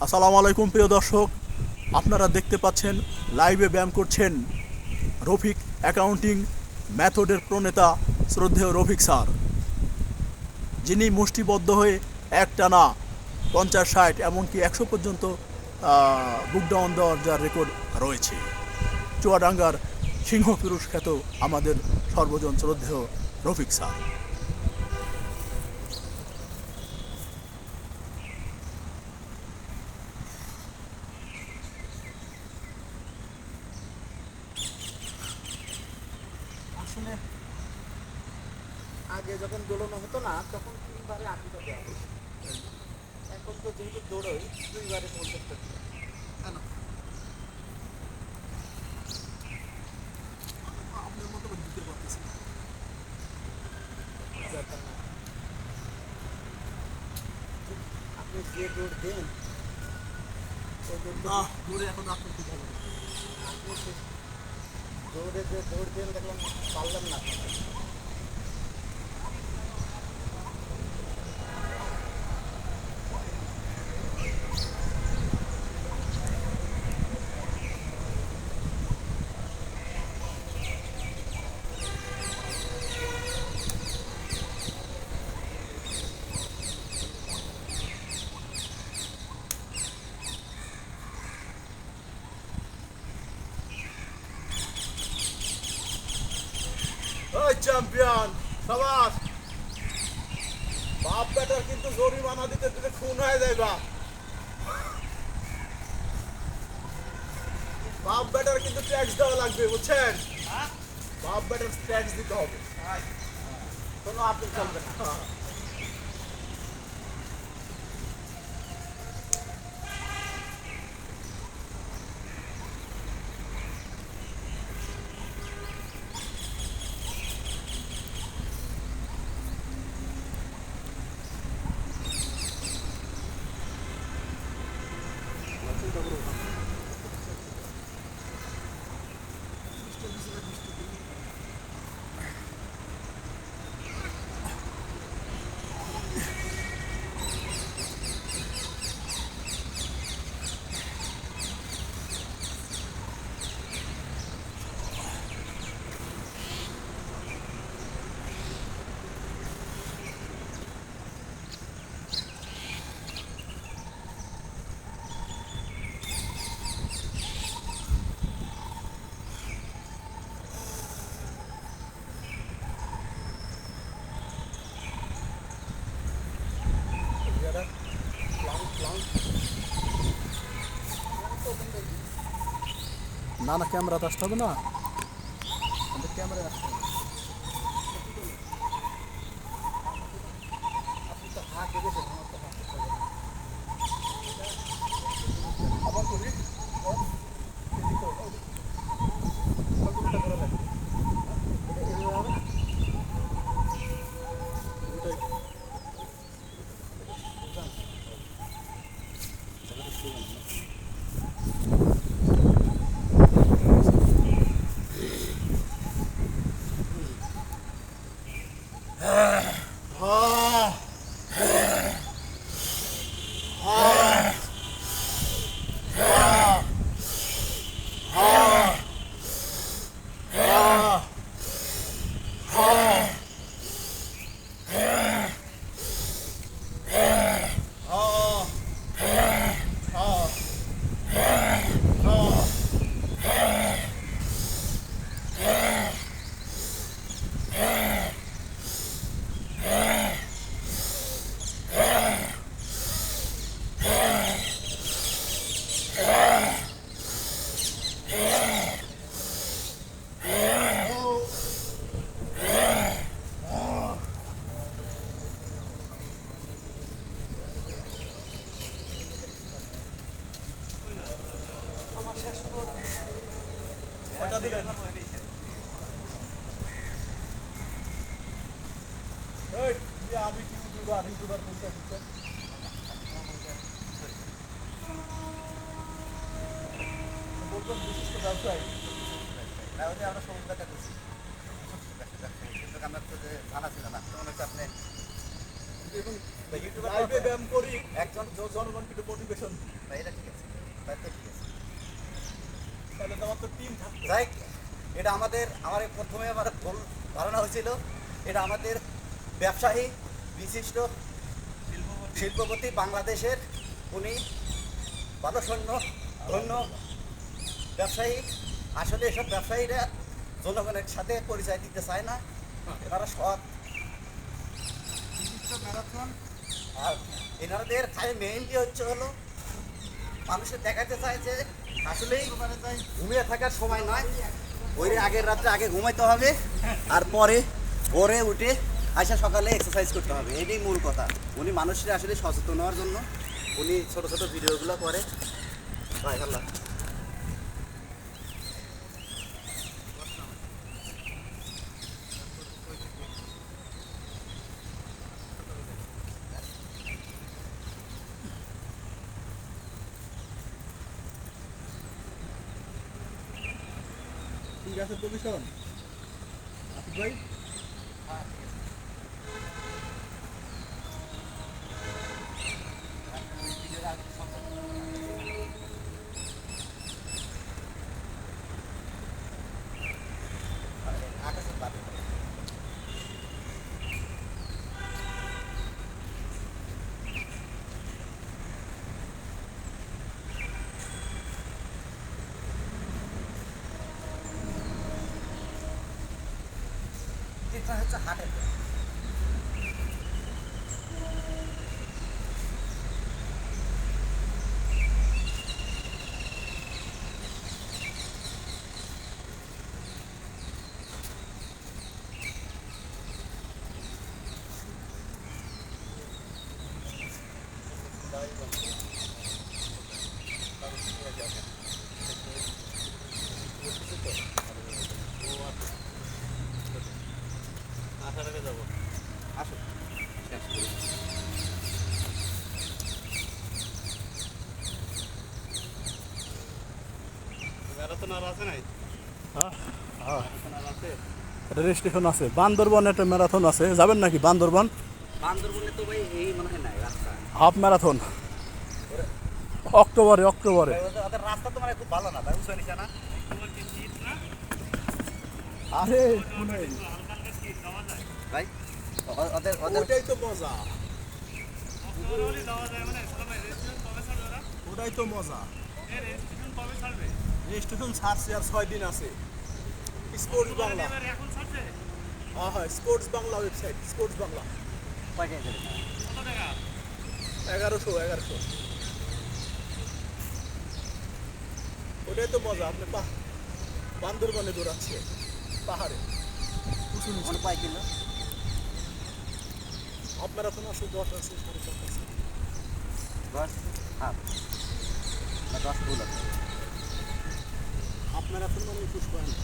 আসসালামু আলাইকুম প্রিয় দর্শক, আপনারা দেখতে পাচ্ছেন লাইভে ব্যায়াম করছেন রফিক অ্যাকাউন্টিং মেথডের প্রণেতা শ্রদ্ধেয় রফিক স্যার, যিনি মুষ্টিবদ্ধ হয়ে একটানা 50, 60 এমনকি 100 পর্যন্ত বুক ডাউন দেওয়ার যার রেকর্ড রয়েছে। চুয়াডাঙ্গার সিংহ পুরুষ খ্যাত আমাদের সর্বজন শ্রদ্ধেয় রফিক স্যার। আসলে আগে যখন দৌড়ানো হতো না তখন 3 বারে 8টা দেওয়া হতো। এখন তো যেহেতু দৌড়োই 2 বারে 50টা দিই। আপনার মতো দিতে পারতেছি না। ব্যাপার না। আপনি যে দৌড় দেন ওই দূরে এখন আপনার ঠিক হবে। আপনি দৌড়ে যে দৌড় দেন দেখলাম পারলেন না। ওই চ্যাম্পিয়ন সাবাস, বাপ বেটার কিন্তু জরিমানা দিতে দিতে খুন হয়ে যাইবা। বাপ বেটার কিন্তু ট্যাক্স দেওয়া লাগবে, বুঝছেন? বাপ বেটার ট্যাক্স দিতে হবে, কোনো আপনি চলবে না। না না, ক্যামেরাতে আসতে হবে না, ক্যামেরায় আসতে হবে। আপনি তো হাত দেখেছেন আমার তো হাত করতে হবে না। আবার করি, কতটা করা লাগবে? এটা এভাবে হবে না? কয়টা দিলেন? এই, আমি কি ইউটিউবার বলতে দিচ্ছেন? বলবেন বিশিষ্ট ব্যবসায়ী। না, ওই যে আমরা সমুদ্রটা করছি। কিন্তু আমার তো যে জানা ছিল না, তখন হচ্ছে আপনি এখন ভাই, ইউটিউবার লাইভে তো- ব্যায়াম করি, একজন জনগণকে একটু মোটিভেশন। ভাই, এটা ঠিক আছে, ভাই, তো ঠিক আছে। তাহলে তো আমার তো টিম থাকবে। যাই হোক, এটা আমার প্রথমে আমার ভুল ধারণা হয়েছিল। এটা আমাদের ব্যবসায়ী বিশিষ্ট শিল্পপতি বাংলাদেশের, উনি ভালো ধন্য ব্যবসায়ী। আসলে এসব ব্যবসায়ীরা জনগণের সাথে পরিচয় দিতে চায় না, এনারা সৎ বিশিষ্ট ম্যারাথন। আর এনাদের খালি মেইনলি হলো মানুষের দেখাতে চায় যে আসলেই ঘুমিয়ে থাকার সময় নয়, ওই আগের রাত্রে আগে ঘুমাইতে হবে, আর পরে ভোরে উঠে আসা সকালে এক্সারসাইজ করতে হবে। এটাই মূল কথা। উনি মানুষের আসলে সচেতন হওয়ার জন্য উনি ছোট ছোট ভিডিওগুলো করে। ভাই আল্লাহ, ঠিক আছে পজিশন আশিক ভাই। আকাশের বাড়ি। এটা হচ্ছে হাটের পথ। আসুন, শেষ করি। রেজিস্ট্রেশন আছে, বান্দরবন একটা ম্যারাথন আছে, যাবেন নাকি বান্দরবন? বান্দরবনে তো ভাই এই মনে হয় নাই রাস্তা। হাফ ম্যারাথন অক্টোবরে। ভাই, ওদের রাস্তা তো মানে খুব ভালো না ভাই, উঁচু নিচে না। আরে ভাই, ওদের ওদের ওটাই তো মজা, ওটাই তো মজা। রেজিস্ট্রেশন ছাড়ছে আর 6 দিন আছে। স্পোর্টস বাংলা, হ্যাঁ হ্যাঁ, sports Bangla website, sports Bangla. কয়টায় যাবে? 1100। ওটাই তো মজা। আপনি বান্দরবানে দৌড়াচ্ছে পাহাড়ে, উঁচু নিচু। ওখানে কয় কিলো? হাফ ম্যারাথন আছে, 10 আছে, 7.5 আছে। 10 হাফ না 10 ফুল আছে? হাফ ম্যারাথন মানে 21 পয়েন্ট।